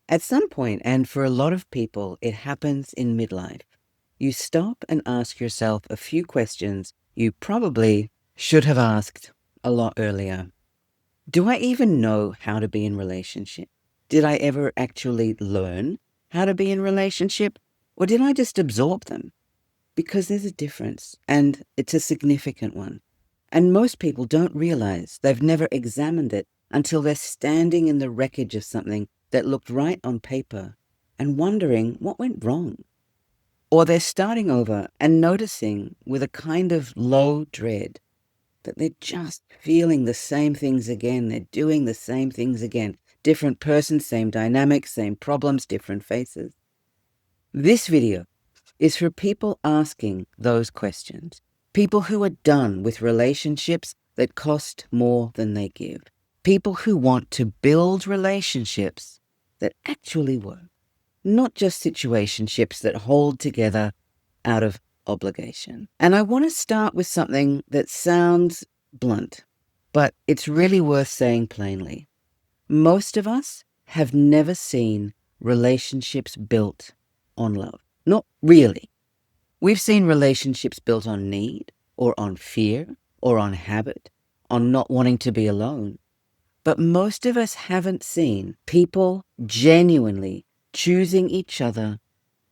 At some point, and for a lot of people, it happens in midlife. You stop and ask yourself a few questions you probably should have asked a lot earlier. Do I even know how to be in relationship? Did I ever actually learn how to be in relationship? Or did I just absorb them? Because there's a difference, and it's a significant one. And most people don't realize they've never examined it until they're standing in the wreckage of something that looked right on paper and wondering what went wrong. Or they're starting over and noticing with a kind of low dread that they're just feeling the same things again. They're doing the same things again. Different person, same dynamics, same problems, different faces. This video is for people asking those questions. People who are done with relationships that cost more than they give. People who want to build relationships that actually work. Not just situationships that hold together out of obligation. And I want to start with something that sounds blunt, but it's really worth saying plainly. Most of us have never seen relationships built on love. Not really. We've seen relationships built on need, or on fear, or on habit, on not wanting to be alone. But most of us haven't seen people genuinely choosing each other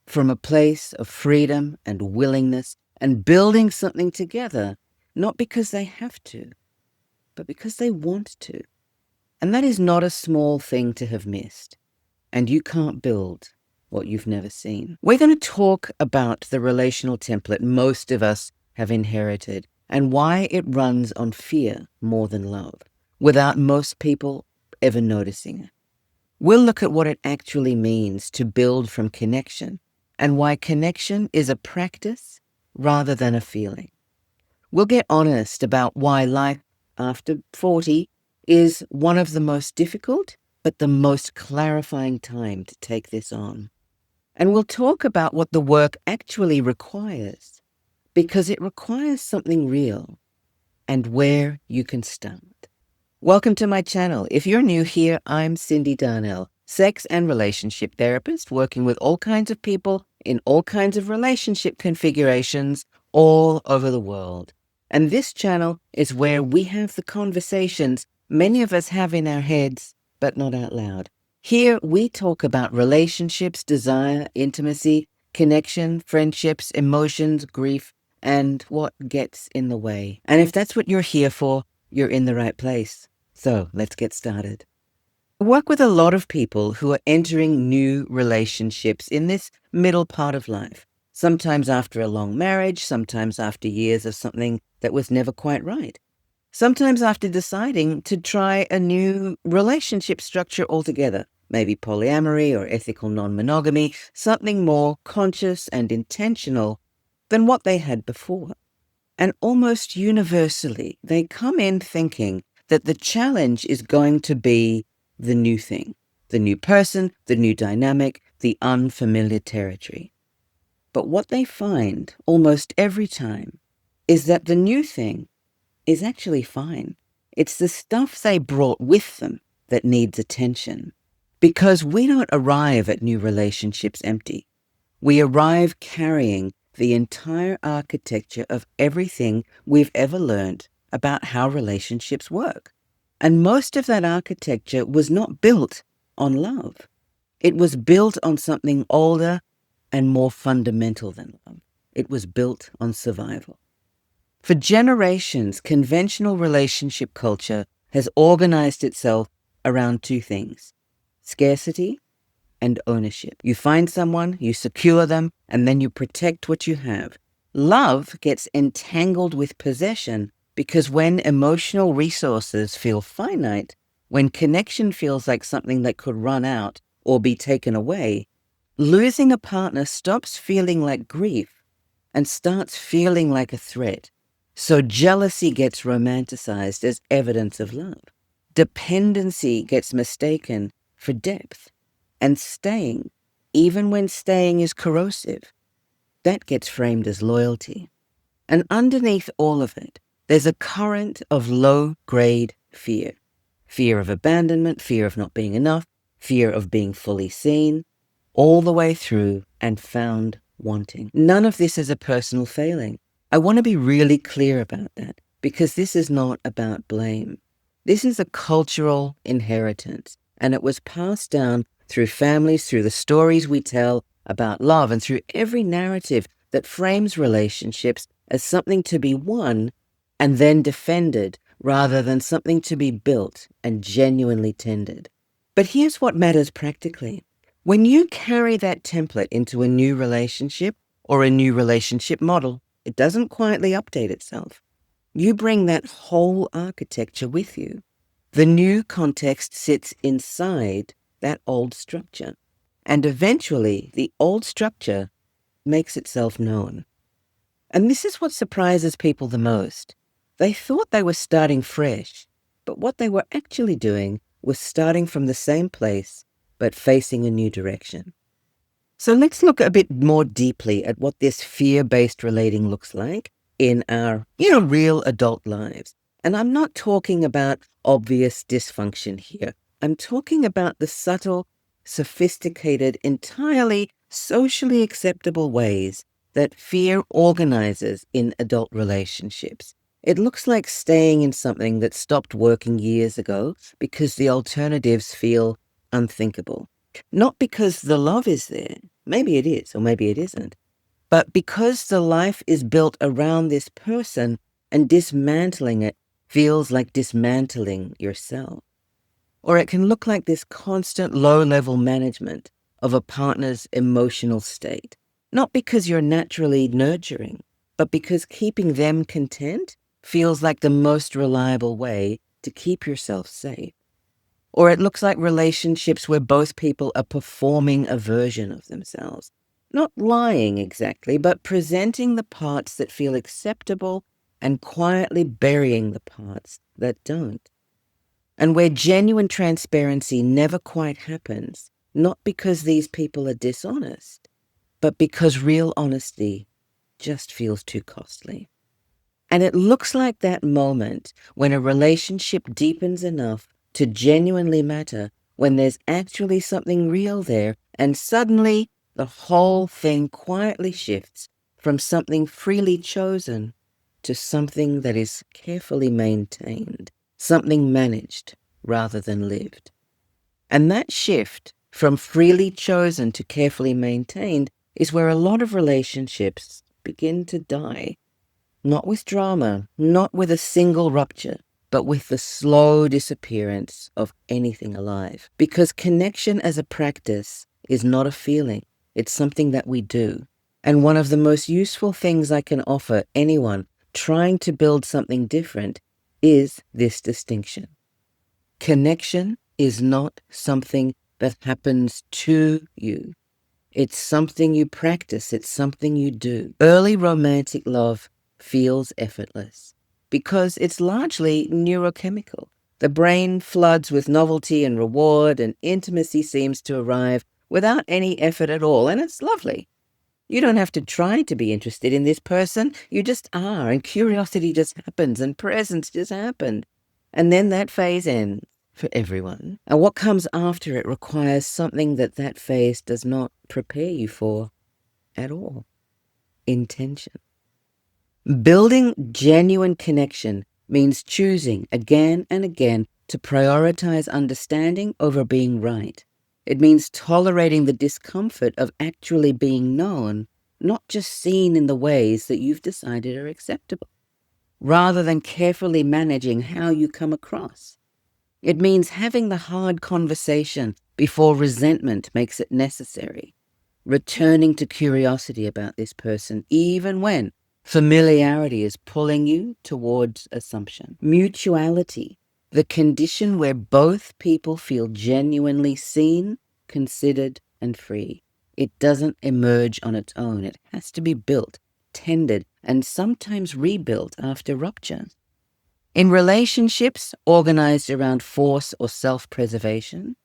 from a place of freedom and willingness and building something together, not because they have to, but because they want to. And that is not a small thing to have missed. And you can't build what you've never seen. We're going to talk about the relational template most of us have inherited and why it runs on fear more than love, without most people ever noticing it. We'll look at what it actually means to build from connection and why connection is a practice rather than a feeling. We'll get honest about why life after 40 is one of the most difficult, but the most clarifying time to take this on. And we'll talk about what the work actually requires, because it requires something real, and where you can start. Welcome to my channel. If you're new here, I'm Cyndi Darnell, sex and relationship therapist, working with all kinds of people in all kinds of relationship configurations all over the world. And this channel is where we have the conversations many of us have in our heads, but not out loud. Here we talk about relationships, desire, intimacy, connection, friendships, emotions, grief, and what gets in the way. And if that's what you're here for, you're in the right place. So let's get started. I work with a lot of people who are entering new relationships in this middle part of life. Sometimes after a long marriage, sometimes after years of something that was never quite right. Sometimes after deciding to try a new relationship structure altogether, maybe polyamory or ethical non-monogamy, something more conscious and intentional than what they had before. And almost universally, they come in thinking that the challenge is going to be the new thing, the new person, the new dynamic, the unfamiliar territory. But what they find almost every time is that the new thing is actually fine. It's the stuff they brought with them that needs attention. Because we don't arrive at new relationships empty. We arrive carrying the entire architecture of everything we've ever learned about how relationships work. And most of that architecture was not built on love. It was built on something older and more fundamental than love. It was built on survival. For generations, conventional relationship culture has organized itself around two things: scarcity and ownership. You find someone, you secure them, and then you protect what you have. Love gets entangled with possession because when emotional resources feel finite, when connection feels like something that could run out or be taken away, losing a partner stops feeling like grief and starts feeling like a threat. So jealousy gets romanticized as evidence of love. Dependency gets mistaken for depth. And staying, even when staying is corrosive, that gets framed as loyalty. And underneath all of it, there's a current of low-grade fear. Fear of abandonment, fear of not being enough, fear of being fully seen, all the way through and found wanting. None of this is a personal failing. I want to be really clear about that because this is not about blame. This is a cultural inheritance, and it was passed down through families, through the stories we tell about love, and through every narrative that frames relationships as something to be won and then defended rather than something to be built and genuinely tended. But here's what matters practically. When you carry that template into a new relationship or a new relationship model, it doesn't quietly update itself. You bring that whole architecture with you. The new context sits inside that old structure. And eventually, the old structure makes itself known. And this is what surprises people the most. They thought they were starting fresh, but what they were actually doing was starting from the same place, but facing a new direction. So let's look a bit more deeply at what this fear-based relating looks like in our, real adult lives. And I'm not talking about obvious dysfunction here. I'm talking about the subtle, sophisticated, entirely socially acceptable ways that fear organizes in adult relationships. It looks like staying in something that stopped working years ago because the alternatives feel unthinkable. Not because the love is there, maybe it is or maybe it isn't, but because the life is built around this person and dismantling it feels like dismantling yourself. Or it can look like this constant low-level management of a partner's emotional state, not because you're naturally nurturing, but because keeping them content feels like the most reliable way to keep yourself safe. Or it looks like relationships where both people are performing a version of themselves. Not lying exactly, but presenting the parts that feel acceptable and quietly burying the parts that don't. And where genuine transparency never quite happens, not because these people are dishonest, but because real honesty just feels too costly. And it looks like that moment when a relationship deepens enough to genuinely matter, when there's actually something real there, and suddenly the whole thing quietly shifts from something freely chosen to something that is carefully maintained, something managed rather than lived. And that shift from freely chosen to carefully maintained is where a lot of relationships begin to die. Not with drama, not with a single rupture, but with the slow disappearance of anything alive. Because connection as a practice is not a feeling, it's something that we do. And one of the most useful things I can offer anyone trying to build something different is this distinction. Connection is not something that happens to you. It's something you practice. It's something you do. Early romantic love feels effortless because it's largely neurochemical. The brain floods with novelty and reward, and intimacy seems to arrive without any effort at all, and it's lovely. You don't have to try to be interested in this person. You just are, and curiosity just happens, and presence just happened. And then that phase ends for everyone. And what comes after it requires something that phase does not prepare you for at all. Intention. Building genuine connection means choosing again and again to prioritize understanding over being right. It means tolerating the discomfort of actually being known, not just seen in the ways that you've decided are acceptable, rather than carefully managing how you come across. It means having the hard conversation before resentment makes it necessary, returning to curiosity about this person even when familiarity is pulling you towards assumption. Mutuality, the condition where both people feel genuinely seen, considered, and free. It doesn't emerge on its own. It has to be built, tended, and sometimes rebuilt after rupture. In relationships organized around force or self-preservation,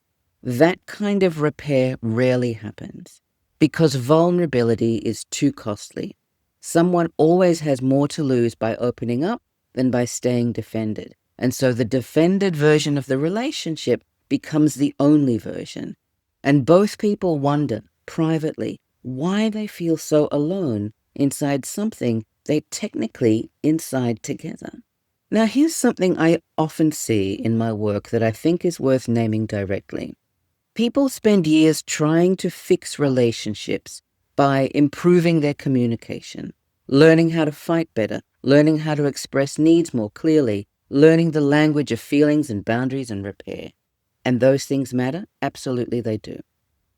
that kind of repair rarely happens because vulnerability is too costly. Someone always has more to lose by opening up than by staying defended. And so the defended version of the relationship becomes the only version. And both people wonder privately why they feel so alone inside something they technically inside together. Now, here's something I often see in my work that I think is worth naming directly. People spend years trying to fix relationships by improving their communication, learning how to fight better, learning how to express needs more clearly, learning the language of feelings and boundaries and repair. And those things matter? Absolutely they do.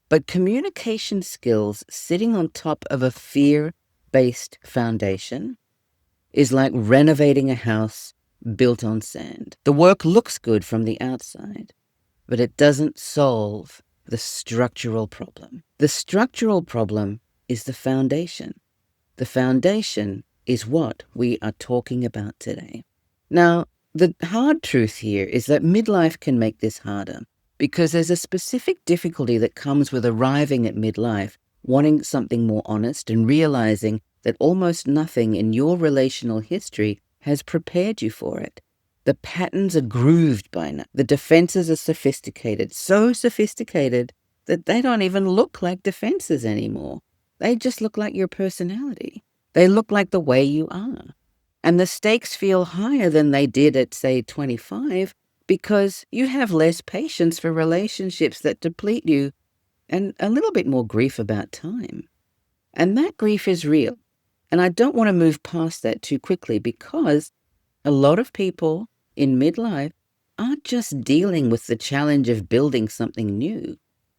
But communication skills sitting on top of a fear-based foundation is like renovating a house built on sand. The work looks good from the outside, but it doesn't solve the structural problem. The structural problem is the foundation. The foundation is what we are talking about today. Now, the hard truth here is that midlife can make this harder because there's a specific difficulty that comes with arriving at midlife, wanting something more honest and realizing that almost nothing in your relational history has prepared you for it. The patterns are grooved by now. The defenses are sophisticated, so sophisticated that they don't even look like defenses anymore. They just look like your personality. They look like the way you are. And the stakes feel higher than they did at, say, 25 because you have less patience for relationships that deplete you and a little bit more grief about time. And that grief is real. And I don't want to move past that too quickly because a lot of people in midlife aren't just dealing with the challenge of building something new.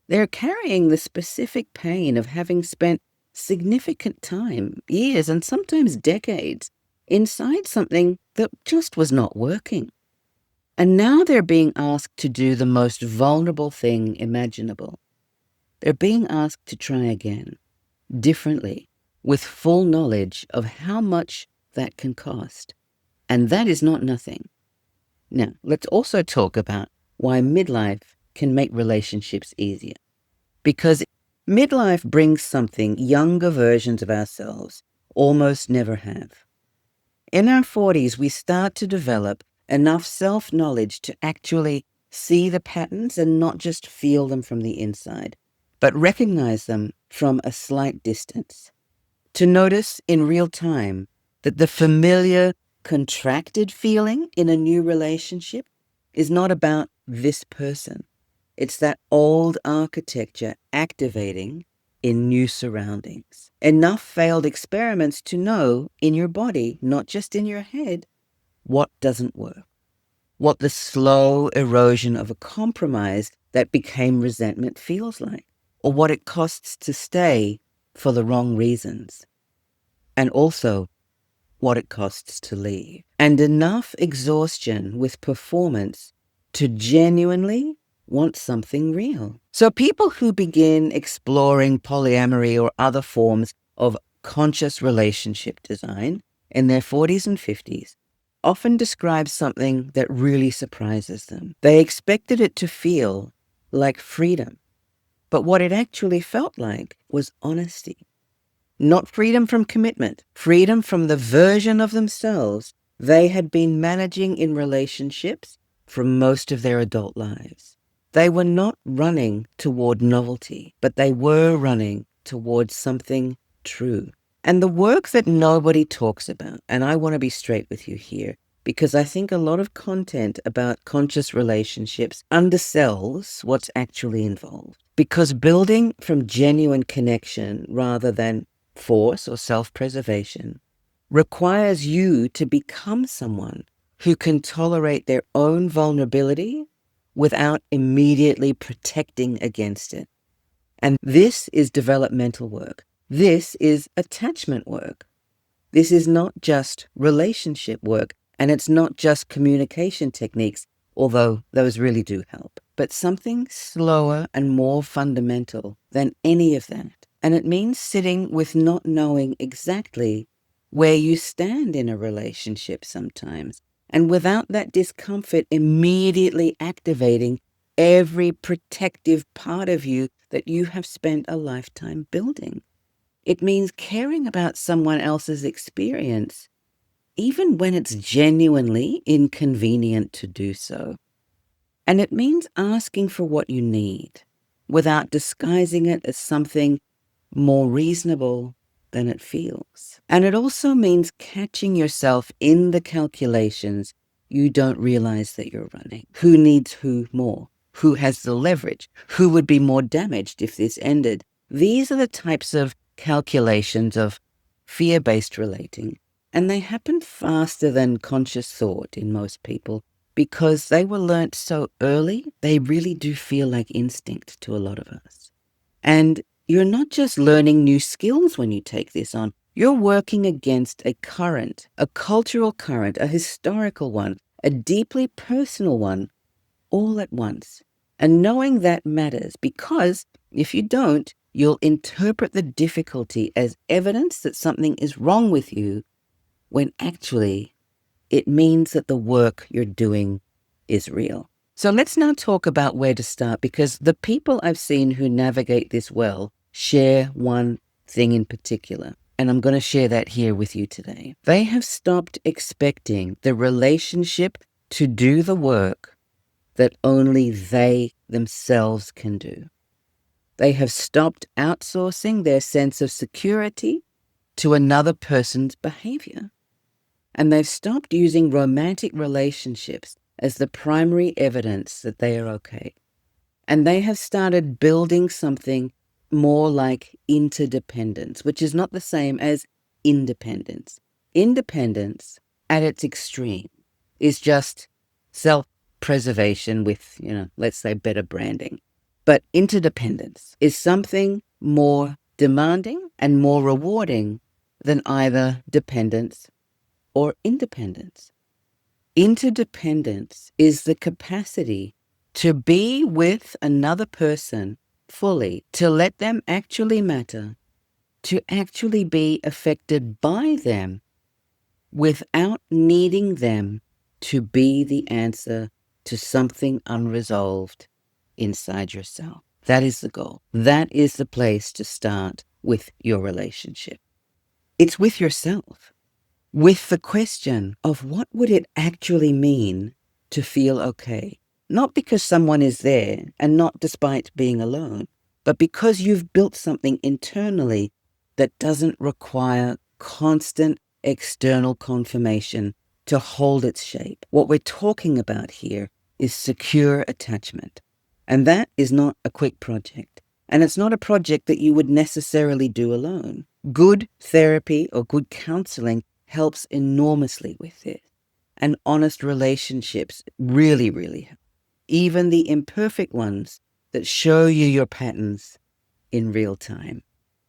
They're carrying the specific pain of having spent significant time, years, and sometimes decades inside something that just was not working. And now they're being asked to do the most vulnerable thing imaginable. They're being asked to try again, differently, with full knowledge of how much that can cost. And that is not nothing. Now, let's also talk about why midlife can make relationships easier. Because midlife brings something younger versions of ourselves almost never have. In our 40s, we start to develop enough self-knowledge to actually see the patterns and not just feel them from the inside, but recognize them from a slight distance. To notice in real time that the familiar contracted feeling in a new relationship is not about this person. It's that old architecture activating in new surroundings. Enough failed experiments to know in your body, not just in your head, what doesn't work. What the slow erosion of a compromise that became resentment feels like, or what it costs to stay for the wrong reasons. And also what it costs to leave. And enough exhaustion with performance to genuinely want something real. So people who begin exploring polyamory or other forms of conscious relationship design in their 40s and 50s often describe something that really surprises them. They expected it to feel like freedom, but what it actually felt like was honesty. Not freedom from commitment, freedom from the version of themselves they had been managing in relationships for most of their adult lives. They were not running toward novelty, but they were running towards something true. And the work that nobody talks about, and I want to be straight with you here, because I think a lot of content about conscious relationships undersells what's actually involved. Because building from genuine connection rather than force or self-preservation requires you to become someone who can tolerate their own vulnerability without immediately protecting against it. And this is developmental work. This is attachment work. This is not just relationship work, and it's not just communication techniques, although those really do help, but something slower and more fundamental than any of that. And it means sitting with not knowing exactly where you stand in a relationship sometimes, and without that discomfort immediately activating every protective part of you that you have spent a lifetime building. It means caring about someone else's experience, even when it's genuinely inconvenient to do so. And it means asking for what you need, without disguising it as something more reasonable than it feels. And it also means catching yourself in the calculations you don't realize that you're running. Who needs who more? Who has the leverage? Who would be more damaged if this ended? These are the types of calculations of fear-based relating, and they happen faster than conscious thought in most people because they were learnt so early. They really do feel like instinct to a lot of us. And you're not just learning new skills when you take this on. You're working against a current, a cultural current, a historical one, a deeply personal one, all at once. And knowing that matters, because if you don't, you'll interpret the difficulty as evidence that something is wrong with you, when actually it means that the work you're doing is real. So let's now talk about where to start, because the people I've seen who navigate this well share one thing in particular, and I'm going to share that here with you today. They have stopped expecting the relationship to do the work that only they themselves can do. They have stopped outsourcing their sense of security to another person's behavior. And they've stopped using romantic relationships as the primary evidence that they are okay. And they have started building something more like interdependence, which is not the same as independence. Independence, at its extreme, is just self-preservation with, let's say better branding. But interdependence is something more demanding and more rewarding than either dependence or independence. Interdependence is the capacity to be with another person fully, to let them actually matter, to actually be affected by them without needing them to be the answer to something unresolved inside yourself. That is the goal. That is the place to start with your relationship. It's with yourself, with the question of what would it actually mean to feel okay? Not because someone is there and not despite being alone, but because you've built something internally that doesn't require constant external confirmation to hold its shape. What we're talking about here is secure attachment. And that is not a quick project. And it's not a project that you would necessarily do alone. Good therapy or good counseling helps enormously with it. And honest relationships really, really help. Even the imperfect ones that show you your patterns in real time.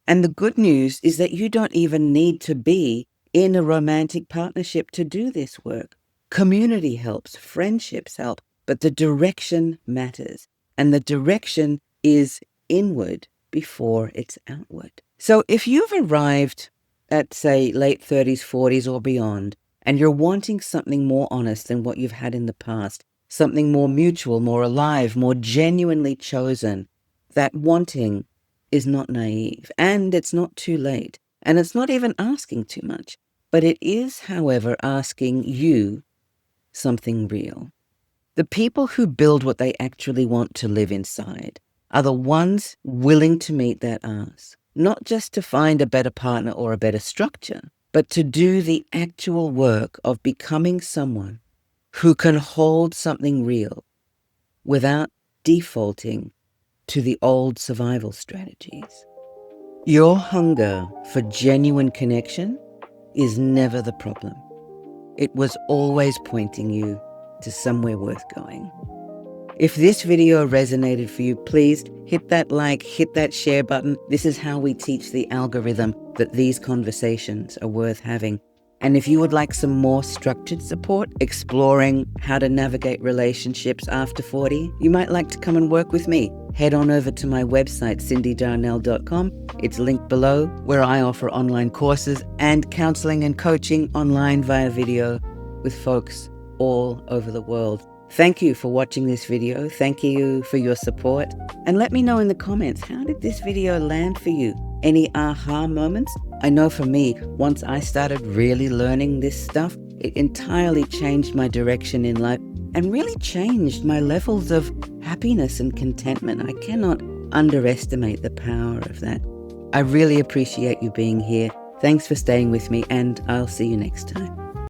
And the good news is that you don't even need to be in a romantic partnership to do this work. Community helps, friendships help, but the direction matters. And the direction is inward before it's outward. So if you've arrived at, say, late 30s, 40s or beyond, and you're wanting something more honest than what you've had in the past, something more mutual, more alive, more genuinely chosen, that wanting is not naive, and it's not too late, and it's not even asking too much, but it is, however, asking you something real. The people who build what they actually want to live inside are the ones willing to meet that ask, not just to find a better partner or a better structure, but to do the actual work of becoming someone who can hold something real without defaulting to the old survival strategies. Your hunger for genuine connection is never the problem. It was always pointing you to somewhere worth going. If this video resonated for you, please hit that like, hit that share button. This is how we teach the algorithm that these conversations are worth having. And if you would like some more structured support exploring how to navigate relationships after 40, you might like to come and work with me. Head on over to my website, cyndidarnell.com. It's linked below, where I offer online courses and counseling and coaching online via video with folks all over the world. Thank you for watching this video. Thank you for your support. And let me know in the comments, how did this video land for you? Any aha moments? I know for me, once I started really learning this stuff, it entirely changed my direction in life and really changed my levels of happiness and contentment. I cannot underestimate the power of that. I really appreciate you being here. Thanks for staying with me, and I'll see you next time.